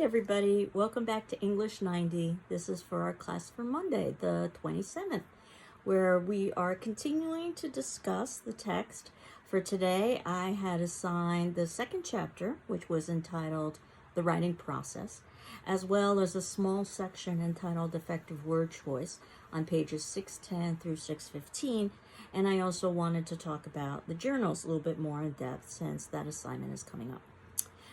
Hi everybody, welcome back to English 90. This is for our class for Monday, the 27th, where we are continuing to discuss the text. For today, I had assigned the second chapter, which was entitled The Writing Process, as well as a small section entitled Effective Word Choice on pages 610 through 615. And I also wanted to talk about the journals a little bit more in depth since that assignment is coming up.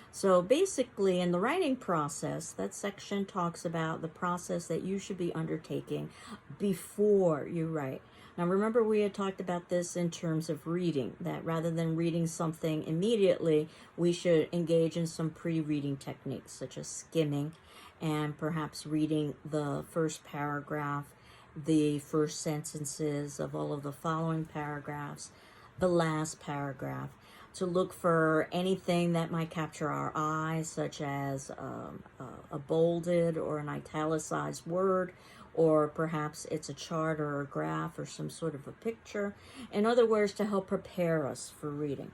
So basically, in the writing process, that section talks about the process that you should be undertaking before you write. Now, remember, we had talked about this in terms of reading, that rather than reading something immediately, we should engage in some pre-reading techniques, such as skimming and perhaps reading the first paragraph, the first sentences of all of the following paragraphs, the last paragraph, to look for anything that might capture our eye, such as a bolded or an italicized word, or perhaps it's a chart or a graph or some sort of a picture. In other words, to help prepare us for reading.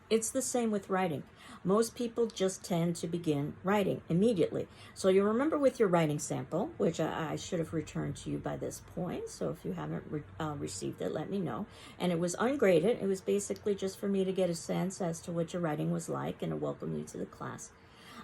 It's the same with writing. Most people just tend to begin writing immediately. So you remember with your writing sample, which I should have returned to you by this point. So if you haven't received it, let me know. And it was ungraded. It was basically just for me to get a sense as to what your writing was like and to welcome you to the class.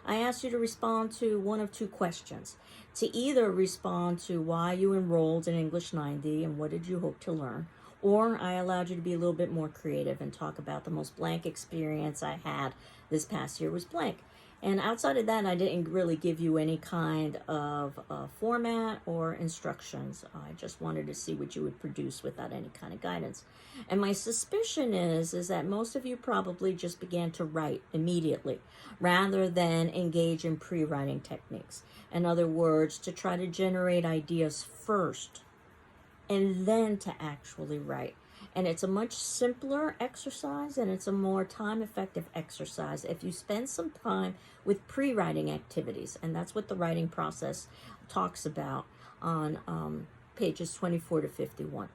I asked you to respond to one of two questions. To either respond to why you enrolled in English 90 and what did you hope to learn, or I allowed you to be a little bit more creative and talk about the most blank experience I had this past year was blank. And outside of that, I didn't really give you any kind of format or instructions. I just wanted to see what you would produce without any kind of guidance. And my suspicion is that most of you probably just began to write immediately rather than engage in pre-writing techniques. In other words, to try to generate ideas first and then to actually write. And it's a much simpler exercise and it's a more time-effective exercise if you spend some time with pre-writing activities. And that's what the writing process talks about on pages 24 to 51.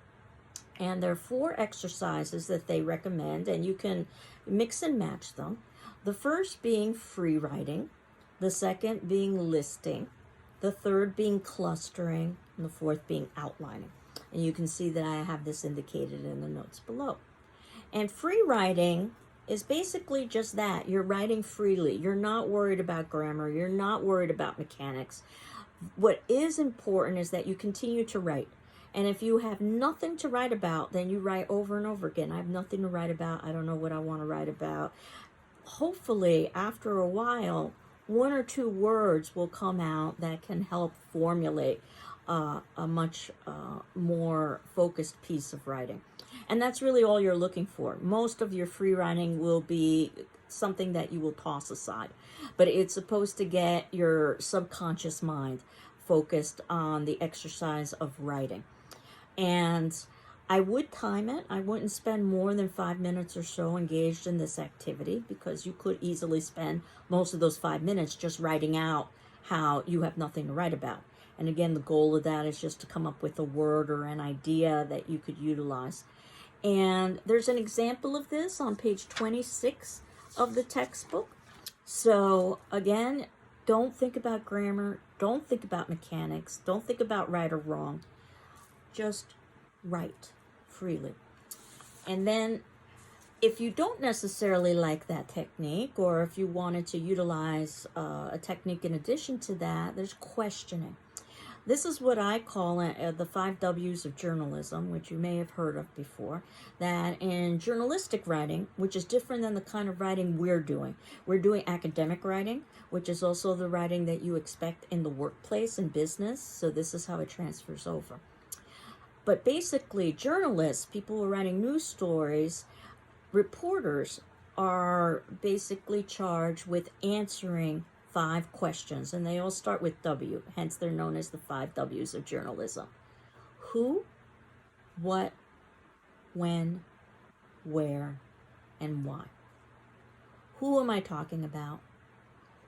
And there are 4 exercises that they recommend, and you can mix and match them. The first being free writing, the second being listing, the third being clustering, and the fourth being outlining. And you can see that I have this indicated in the notes below. And free writing is basically just that. You're writing freely. You're not worried about grammar. You're not worried about mechanics. What is important is that you continue to write. And if you have nothing to write about, then you write over and over again. I have nothing to write about. I don't know what I want to write about. Hopefully, after a while, 1 or 2 words will come out that can help formulate a much more focused piece of writing. And that's really all you're looking for. Most of your free writing will be something that you will toss aside, but it's supposed to get your subconscious mind focused on the exercise of writing. And I would time it. I wouldn't spend more than 5 minutes or so engaged in this activity, because you could easily spend most of those 5 minutes just writing out how you have nothing to write about. And again, the goal of that is just to come up with a word or an idea that you could utilize. And there's an example of this on page 26 of the textbook. So again, don't think about grammar. Don't think about mechanics. Don't think about right or wrong. Just write freely. And then if you don't necessarily like that technique, or if you wanted to utilize a technique in addition to that, there's questioning. This is what I call the 5 W's of journalism, which you may have heard of before, that in journalistic writing, which is different than the kind of writing we're doing academic writing, which is also the writing that you expect in the workplace and business. So this is how it transfers over. But basically, journalists, people who are writing news stories, reporters are basically charged with answering 5 questions, and they all start with W, hence they're known as the 5 W's of journalism. Who, what, when, where, and why. Who am I talking about?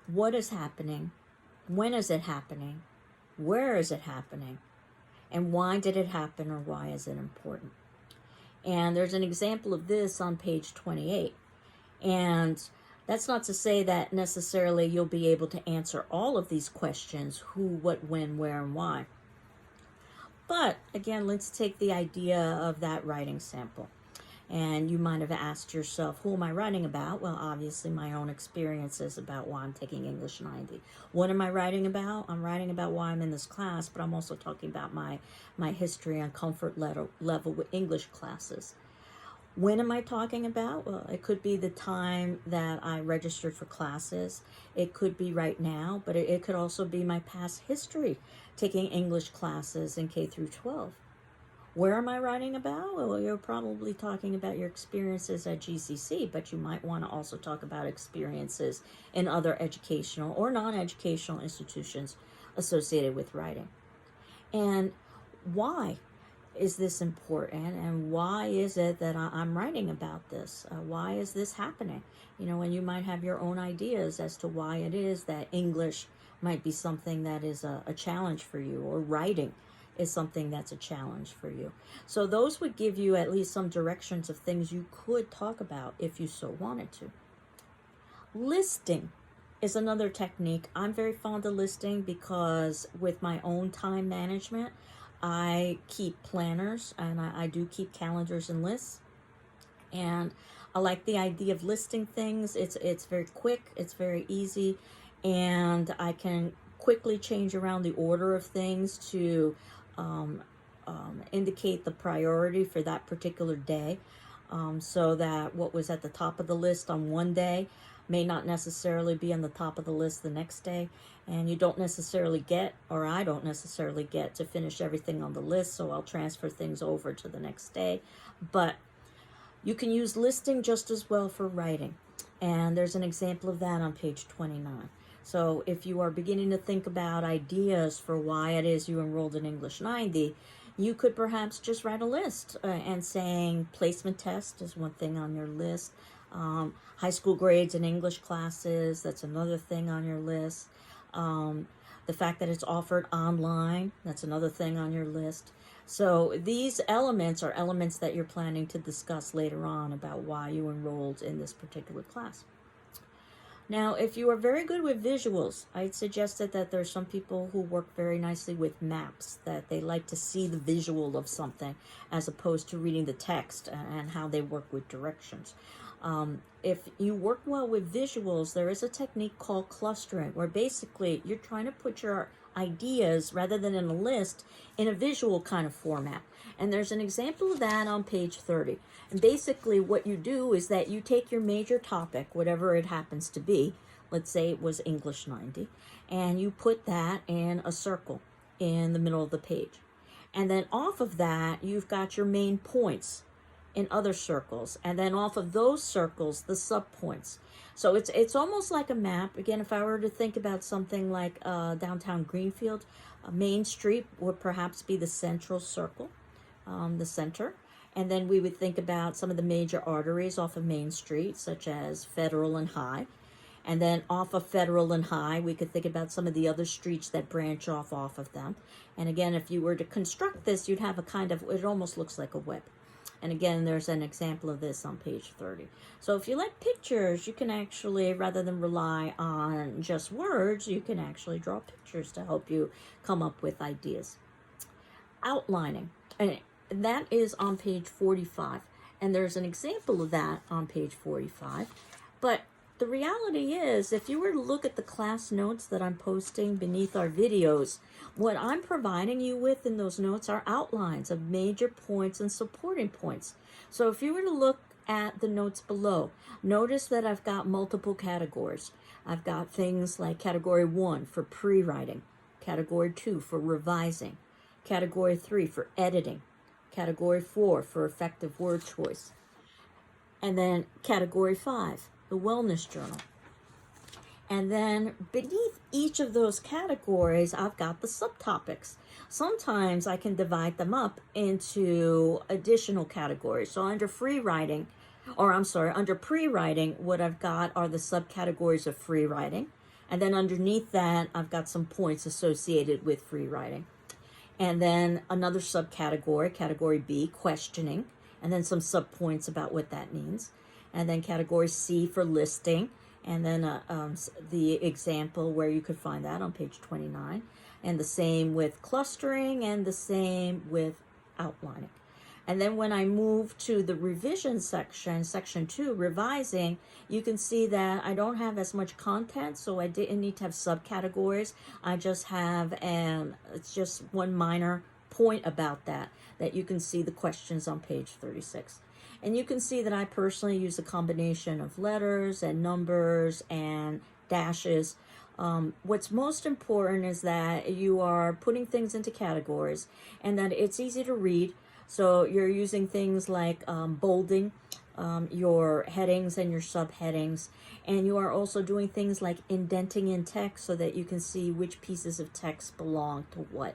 What is happening? When is it happening? Where is it happening? And why did it happen, or why is it important? And there's an example of this on page 28. And That's not to say that necessarily you'll be able to answer all of these questions: who, what, when, where, and why. But again, let's take the idea of that writing sample. And you might have asked yourself, who am I writing about? Well, obviously my own experiences about why I'm taking English 90. What am I writing about? I'm writing about why I'm in this class, but I'm also talking about my history and comfort level with English classes. When am I talking about? Well, it could be the time that I registered for classes. It could be right now, but it could also be my past history, taking English classes in K through 12. Where am I writing about? Well, you're probably talking about your experiences at GCC, but you might want to also talk about experiences in other educational or non-educational institutions associated with writing. And why is this important, and why is it that I'm writing about this? Why is this happening? And you might have your own ideas as to why it is that English might be something that is a challenge for you, or writing is something that's a challenge for you. So those would give you at least some directions of things you could talk about if you so wanted to. Listing is another technique. I'm very fond of listing because with my own time management, I keep planners, and I do keep calendars and lists. And I like the idea of listing things. It's very quick, it's very easy, and I can quickly change around the order of things to indicate the priority for that particular day, so that what was at the top of the list on one day may not necessarily be on the top of the list the next day, and you don't necessarily get, or I don't necessarily get, to finish everything on the list, so I'll transfer things over to the next day. But you can use listing just as well for writing, and there's an example of that on page 29. So if you are beginning to think about ideas for why it is you enrolled in English 90, you could perhaps just write a list and saying placement test is one thing on your list. High school grades in English classes, that's another thing on your list. The fact that it's offered online, that's another thing on your list. So these elements are elements that you're planning to discuss later on about why you enrolled in this particular class. Now, if you are very good with visuals, I'd suggest that there's some people who work very nicely with maps, that they like to see the visual of something as opposed to reading the text, and how they work with directions. If you work well with visuals, there is a technique called clustering, where basically you're trying to put your ideas, rather than in a list, in a visual kind of format. And there's an example of that on page 30. And basically what you do is that you take your major topic, whatever it happens to be, let's say it was English 90, and you put that in a circle in the middle of the page. And then off of that, you've got your main points in other circles, and then off of those circles, the subpoints. So it's almost like a map. Again, if I were to think about something like downtown Greenfield, Main Street would perhaps be the central circle, the center. And then we would think about some of the major arteries off of Main Street, such as Federal and High. And then off of Federal and High, we could think about some of the other streets that branch off of them. And again, if you were to construct this, you'd have a kind of, it almost looks like a web. And again, there's an example of this on page 30. So if you like pictures, you can actually, rather than rely on just words, you can actually draw pictures to help you come up with ideas. Outlining, and that is on page 45. And there's an example of that on page 45. But the reality is, if you were to look at the class notes that I'm posting beneath our videos, what I'm providing you with in those notes are outlines of major points and supporting points. So if you were to look at the notes below, notice that I've got multiple categories. I've got things like category 1 for pre-writing, category 2 for revising, category 3 for editing, category 4 for effective word choice, and then category 5, the wellness journal. And then beneath each of those categories, I've got the subtopics. Sometimes I can divide them up into additional categories. So under pre-writing, what I've got are the subcategories of free writing. And then underneath that, I've got some points associated with free writing. And then another subcategory, category B, questioning, and then some subpoints about what that means. And then category C for listing, and then the example where you could find that on page 29, and the same with clustering, and the same with outlining. And then when I move to the revision section, section 2, revising, you can see that I don't have as much content, so I didn't need to have subcategories. I just have, it's just one minor point about that you can see the questions on page 36. And you can see that I personally use a combination of letters and numbers and dashes. What's most important is that you are putting things into categories and that it's easy to read. So you're using things like bolding your headings and your subheadings, and you are also doing things like indenting in text so that you can see which pieces of text belong to what.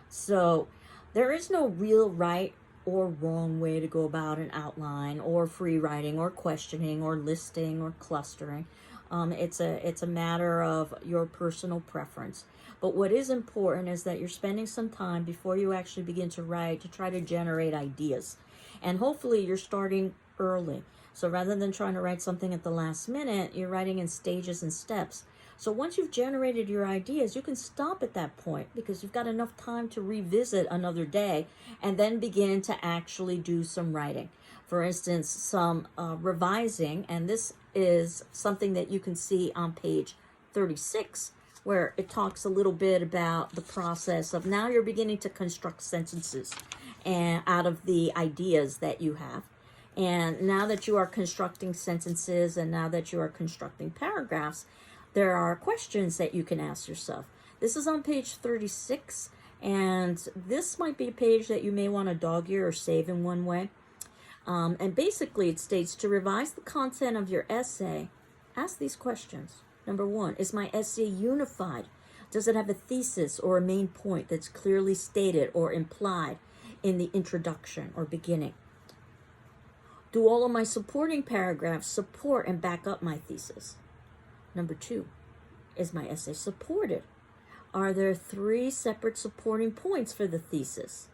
So there is no real right or wrong way to go about an outline or free writing or questioning or listing or clustering. It's a matter of your personal preference. But what is important is that you're spending some time before you actually begin to write to try to generate ideas. And hopefully you're starting early. So rather than trying to write something at the last minute, you're writing in stages and steps. So once you've generated your ideas, you can stop at that point because you've got enough time to revisit another day and then begin to actually do some writing. For instance, some revising, and this is something that you can see on page 36, where it talks a little bit about the process of now you're beginning to construct sentences and out of the ideas that you have. And now that you are constructing sentences and now that you are constructing paragraphs, there are questions that you can ask yourself. This is on page 36, and this might be a page that you may want to dog ear or save in one way. And basically it states, to revise the content of your essay, ask these questions. Number 1, is my essay unified? Does it have a thesis or a main point that's clearly stated or implied in the introduction or beginning? Do all of my supporting paragraphs support and back up my thesis? Number 2, is my essay supported? Are there 3 separate supporting points for the thesis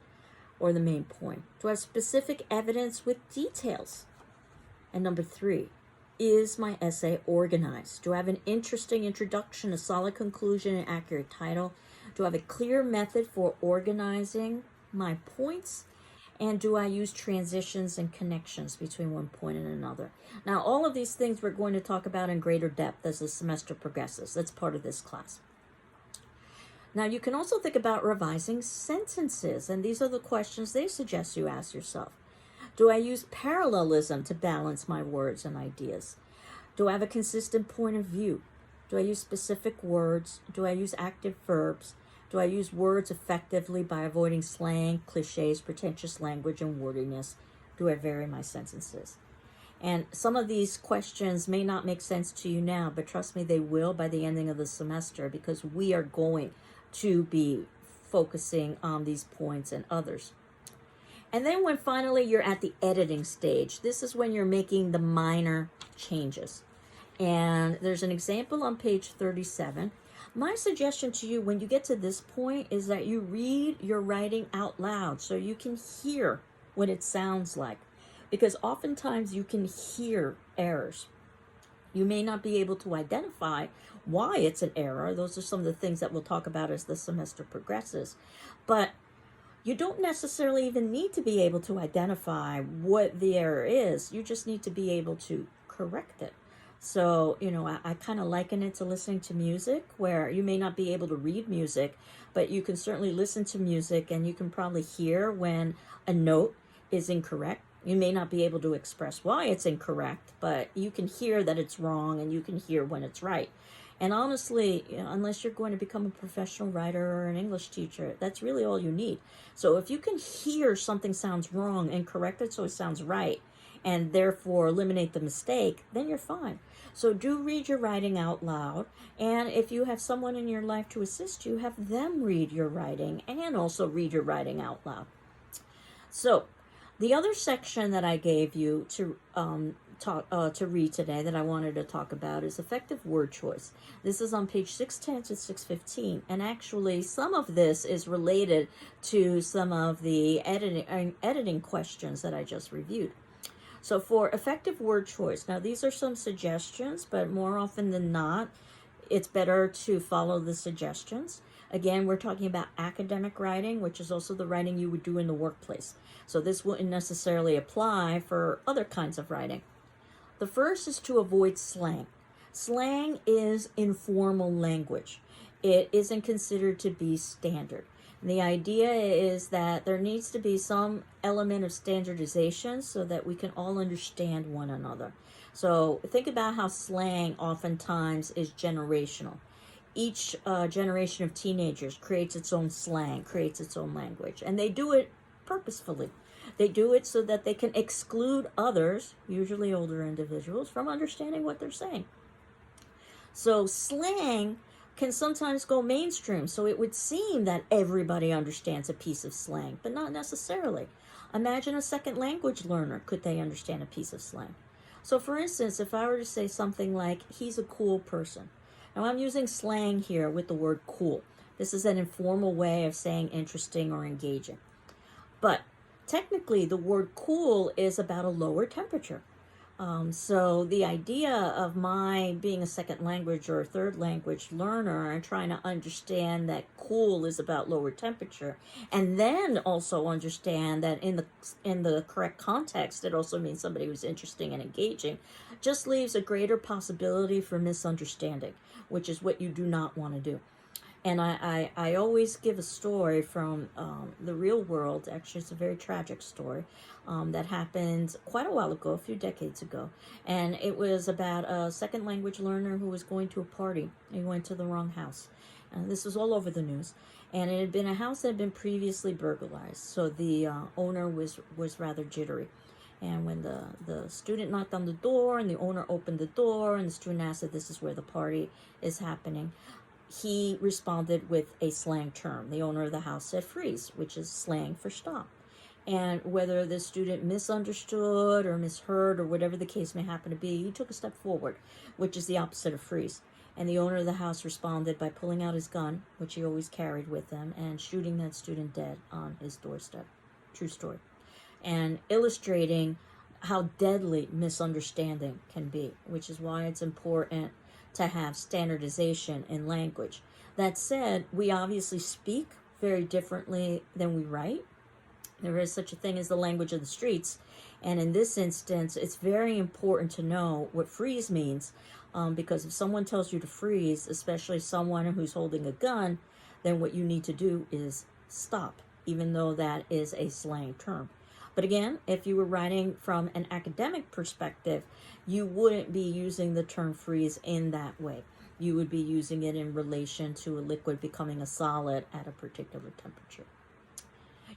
or the main point? Do I have specific evidence with details? And number 3, is my essay organized? Do I have an interesting introduction, a solid conclusion, an accurate title? Do I have a clear method for organizing my points? And do I use transitions and connections between one point and another? Now, all of these things we're going to talk about in greater depth as the semester progresses. That's part of this class. Now, you can also think about revising sentences, and these are the questions they suggest you ask yourself. Do I use parallelism to balance my words and ideas? Do I have a consistent point of view? Do I use specific words? Do I use active verbs? Do I use words effectively by avoiding slang, cliches, pretentious language, and wordiness? Do I vary my sentences? And some of these questions may not make sense to you now, but trust me, they will by the ending of the semester, because we are going to be focusing on these points and others. And then when finally you're at the editing stage, this is when you're making the minor changes. And there's an example on page 37. My suggestion to you when you get to this point is that you read your writing out loud so you can hear what it sounds like. Because oftentimes you can hear errors. You may not be able to identify why it's an error. Those are some of the things that we'll talk about as the semester progresses. But you don't necessarily even need to be able to identify what the error is. You just need to be able to correct it. So, I kind of liken it to listening to music, where you may not be able to read music, but you can certainly listen to music and you can probably hear when a note is incorrect. You may not be able to express why it's incorrect, but you can hear that it's wrong and you can hear when it's right. And honestly, unless you're going to become a professional writer or an English teacher, that's really all you need. So if you can hear something sounds wrong and correct it so it sounds right, and therefore eliminate the mistake, then you're fine. So do read your writing out loud, and if you have someone in your life to assist you, have them read your writing and also read your writing out loud. So the other section that I gave you to read today that I wanted to talk about is effective word choice. This is on page 610 to 615, and actually some of this is related to some of the editing questions that I just reviewed. So for effective word choice, now these are some suggestions, but more often than not, it's better to follow the suggestions. Again, we're talking about academic writing, which is also the writing you would do in the workplace. So this wouldn't necessarily apply for other kinds of writing. The first is to avoid slang. Slang is informal language. It isn't considered to be standard. And the idea is that there needs to be some element of standardization so that we can all understand one another. So think about how slang oftentimes is generational. Each generation of teenagers creates its own slang, creates its own language, and they do it purposefully. They do it so that they can exclude others, usually older individuals, from understanding what they're saying. So slang can sometimes go mainstream, so it would seem that everybody understands a piece of slang, but not necessarily. Imagine a second language learner. Could they understand a piece of slang? So for instance, if I were to say something like, he's a cool person. Now I'm using slang here with the word cool. This is an informal way of saying interesting or engaging. But technically, the word cool is about a lower temperature. So the idea of my being a second language or a third language learner and trying to understand that cool is about lower temperature, and then also understand that in the correct context, it also means somebody who's interesting and engaging, just leaves a greater possibility for misunderstanding, which is what you do not want to do. And I always give a story from the real world. Actually, it's a very tragic story that happened quite a while ago, a few decades ago. And it was about a second language learner who was going to a party. He went to the wrong house. This was all over the news. And it had been a house that had been previously burglarized. So the owner was rather jittery. And when the student knocked on the door and the owner opened the door and the student asked if this is where the party is happening, he responded with a slang term. The owner of the house said freeze, which is slang for stop. And whether the student misunderstood or misheard or whatever the case may happen to be, he took a step forward, which is the opposite of freeze. And the owner of the house responded by pulling out his gun, which he always carried with him, and shooting that student dead on his doorstep. True story. And illustrating how deadly misunderstanding can be, which is why it's important to have standardization in language. That said, we obviously speak very differently than we write. There is such a thing as the language of the streets. And in this instance, it's very important to know what freeze means, because if someone tells you to freeze, especially someone who's holding a gun, then what you need to do is stop, even though that is a slang term. But again, if you were writing from an academic perspective, you wouldn't be using the term freeze in that way. You would be using it in relation to a liquid becoming a solid at a particular temperature.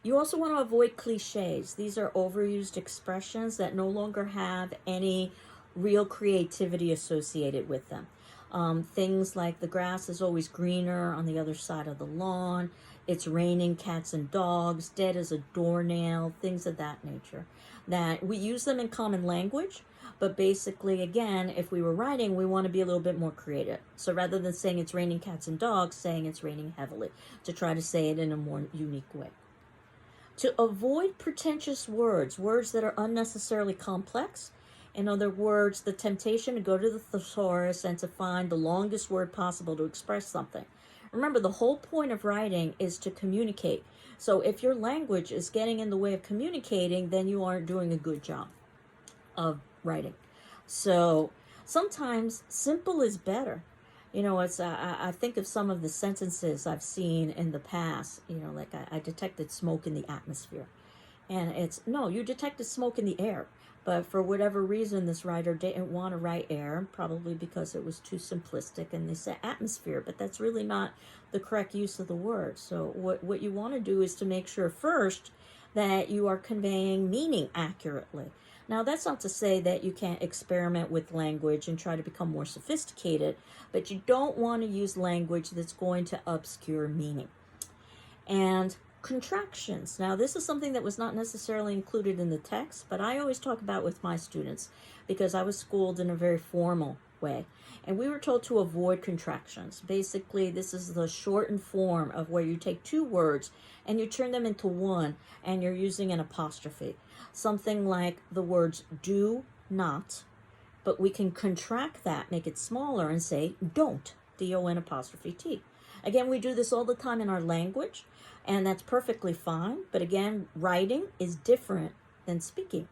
You also want to avoid cliches. These are overused expressions that no longer have any real creativity associated with them. Things like the grass is always greener on the other side of the lawn, it's raining cats and dogs, dead as a doornail, things of that nature. That we use them in common language, but basically, again, if we were writing, we want to be a little bit more creative. So rather than saying it's raining cats and dogs, saying it's raining heavily, to try to say it in a more unique way. To avoid pretentious words that are unnecessarily complex. In other words, the temptation to go to the thesaurus and to find the longest word possible to express something. Remember, the whole point of writing is to communicate. So if your language is getting in the way of communicating, then you aren't doing a good job of writing. So sometimes simple is better. It's I think of some of the sentences I've seen in the past, like I detected smoke in the atmosphere. And it's, no, you detected smoke in the air. But for whatever reason, this writer didn't want to write air, probably because it was too simplistic, and they said atmosphere, but that's really not the correct use of the word. So what you want to do is to make sure first that you are conveying meaning accurately. Now, that's not to say that you can't experiment with language and try to become more sophisticated, but you don't want to use language that's going to obscure meaning. And contractions. Now, this is something that was not necessarily included in the text, but I always talk about with my students because I was schooled in a very formal way. And we were told to avoid contractions. Basically, this is the shortened form of where you take two words and you turn them into one and you're using an apostrophe. Something like the words do not, but we can contract that, make it smaller and say don't, D-O-N apostrophe T. Again, we do this all the time in our language, and that's perfectly fine. But again, writing is different than speaking,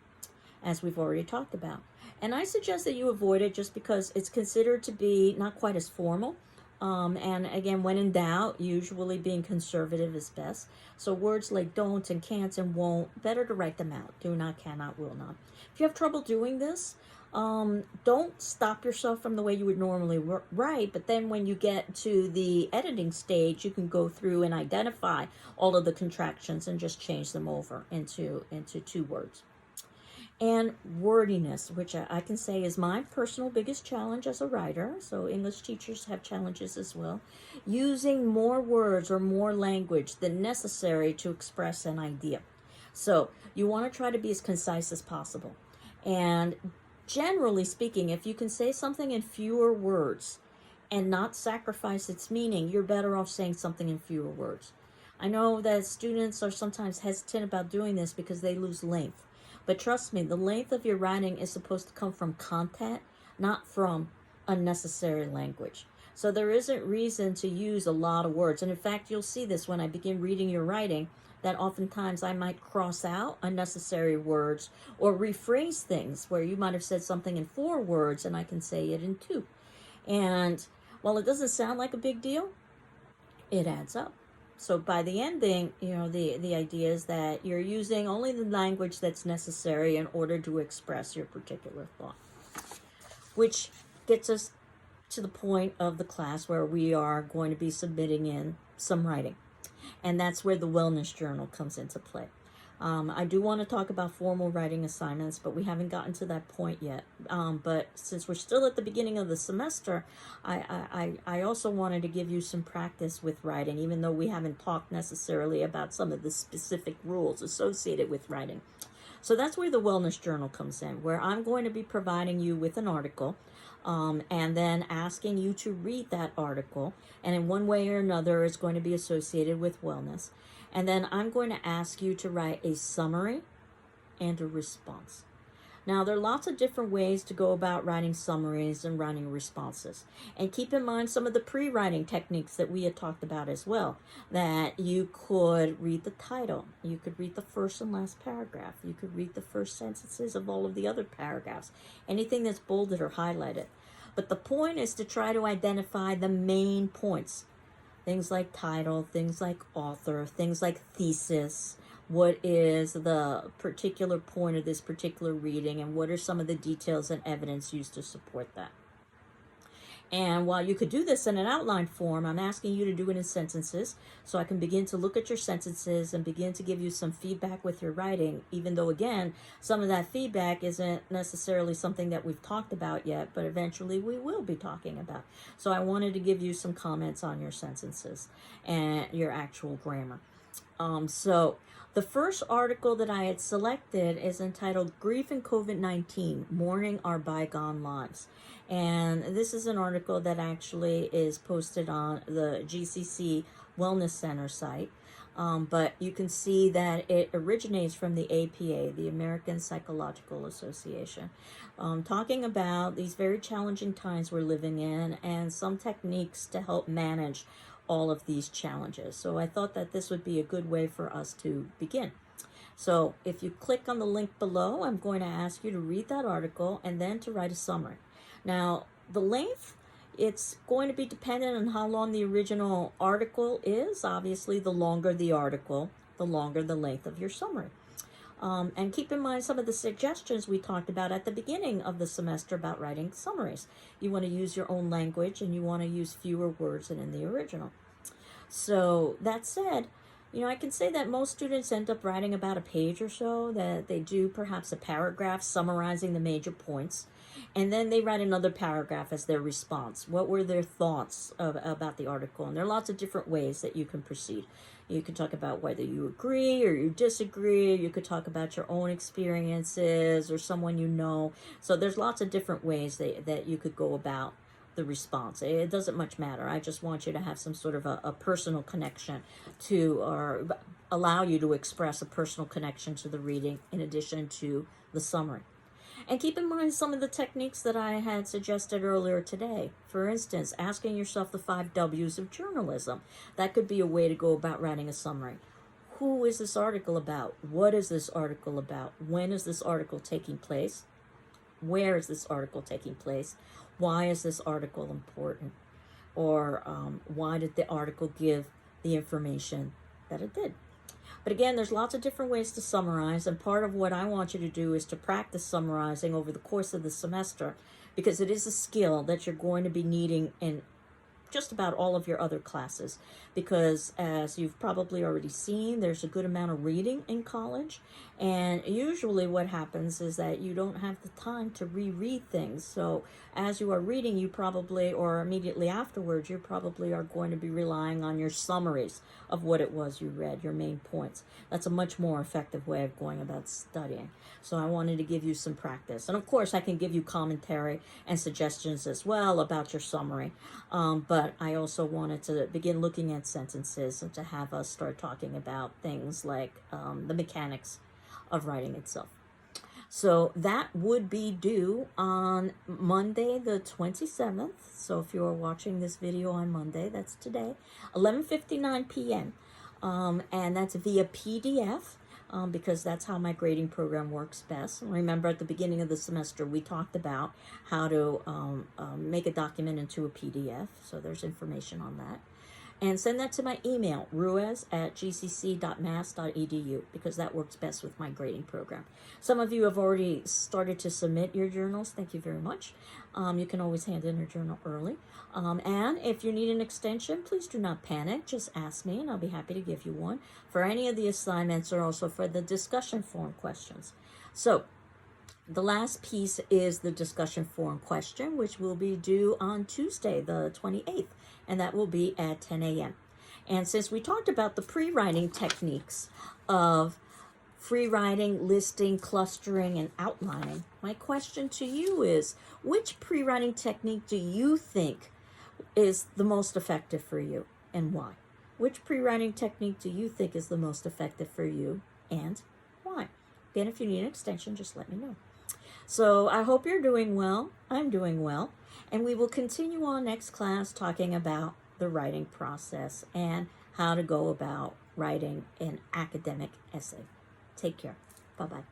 as we've already talked about. And I suggest that you avoid it just because it's considered to be not quite as formal. And again, when in doubt, usually being conservative is best. So words like don't and can't and won't, better to write them out. Do not, cannot, will not. If you have trouble doing this, don't stop yourself from the way you would normally write, but then when you get to the editing stage, you can go through and identify all of the contractions and just change them over into two words. And wordiness, which I can say is my personal biggest challenge as a writer, so English teachers have challenges as well, using more words or more language than necessary to express an idea. So you want to try to be as concise as possible. And generally speaking, if you can say something in fewer words and not sacrifice its meaning, you're better off saying something in fewer words. I know that students are sometimes hesitant about doing this because they lose length. But trust me, the length of your writing is supposed to come from content, not from unnecessary language. So there isn't reason to use a lot of words. And in fact, you'll see this when I begin reading your writing, that oftentimes I might cross out unnecessary words or rephrase things where you might have said something in 4 words and I can say it in 2. And while it doesn't sound like a big deal, it adds up. So by the ending, the idea is that you're using only the language that's necessary in order to express your particular thought. Which gets us to the point of the class where we are going to be submitting in some writing. And that's where the wellness journal comes into play. I do want to talk about formal writing assignments, but we haven't gotten to that point yet. But since we're still at the beginning of the semester, I also wanted to give you some practice with writing, even though we haven't talked necessarily about some of the specific rules associated with writing. So that's where the wellness journal comes in, where I'm going to be providing you with an article and then asking you to read that article. And in one way or another, it's going to be associated with wellness. And then I'm going to ask you to write a summary and a response. Now, there are lots of different ways to go about writing summaries and writing responses. And keep in mind some of the pre-writing techniques that we had talked about as well. That you could read the title. You could read the first and last paragraph. You could read the first sentences of all of the other paragraphs. Anything that's bolded or highlighted. But the point is to try to identify the main points. Things like title, things like author, things like thesis. What is the particular point of this particular reading, and what are some of the details and evidence used to support that? And while you could do this in an outline form, I'm asking you to do it in sentences so I can begin to look at your sentences and begin to give you some feedback with your writing, even though, again, some of that feedback isn't necessarily something that we've talked about yet, but eventually we will be talking about. So I wanted to give you some comments on your sentences and your actual grammar. So the first article that I had selected is entitled Grief and COVID-19, Mourning Our Bygone Lives. And this is an article that actually is posted on the GCC Wellness Center site. But you can see that it originates from the APA, the American Psychological Association, talking about these very challenging times we're living in and some techniques to help manage all of these challenges. So I thought that this would be a good way for us to begin. So if you click on the link below, I'm going to ask you to read that article and then to write a summary. Now, the length, it's going to be dependent on how long the original article is. Obviously, the longer the article, the longer the length of your summary. And keep in mind some of the suggestions we talked about at the beginning of the semester about writing summaries. You want to use your own language and you want to use fewer words than in the original. So that said, I can say that most students end up writing about a page or so, that they do perhaps a paragraph summarizing the major points. And then they write another paragraph as their response. What were their thoughts about the article? And there are lots of different ways that you can proceed. You can talk about whether you agree or you disagree. You could talk about your own experiences or someone you know. So there's lots of different ways that you could go about the response. It doesn't much matter. I just want you to have some sort of a personal connection to, or allow you to express a personal connection to the reading in addition to the summary. And keep in mind some of the techniques that I had suggested earlier today. For instance, asking yourself the 5 W's of journalism. That could be a way to go about writing a summary. Who is this article about? What is this article about? When is this article taking place? Where is this article taking place? Why is this article important? Or why did the article give the information that it did? But again, there's lots of different ways to summarize, and part of what I want you to do is to practice summarizing over the course of the semester, because it is a skill that you're going to be needing in just about all of your other classes, because as you've probably already seen, there's a good amount of reading in college, and usually what happens is that you don't have the time to reread things. So as you are reading, you probably, or immediately afterwards, you probably are going to be relying on your summaries of what it was you read, your main points. That's a much more effective way of going about studying. So I wanted to give you some practice. And of course, I can give you commentary and suggestions as well about your summary. But I also wanted to begin looking at sentences and to have us start talking about things like the mechanics of writing itself. So that would be due on Monday the 27th. So if you're watching this video on Monday, that's today, 11:59 p.m. And that's via PDF. Because that's how my grading program works best. And remember, at the beginning of the semester, we talked about how to make a document into a PDF. So there's information on that. And send that to my email, ruiz@gcc.mass.edu, because that works best with my grading program. Some of you have already started to submit your journals. Thank you very much. You can always hand in your journal early. And if you need an extension, please do not panic. Just ask me and I'll be happy to give you one for any of the assignments or also for the discussion forum questions. So the last piece is the discussion forum question, which will be due on Tuesday, the 28th, and that will be at 10 a.m. And since we talked about the pre-writing techniques of free writing, listing, clustering, and outlining, my question to you is, which pre-writing technique do you think is the most effective for you, and why? Which pre-writing technique do you think is the most effective for you, and why? Again, if you need an extension, just let me know. So I hope you're doing well. I'm doing well. And we will continue on next class talking about the writing process and how to go about writing an academic essay. Take care. Bye-bye.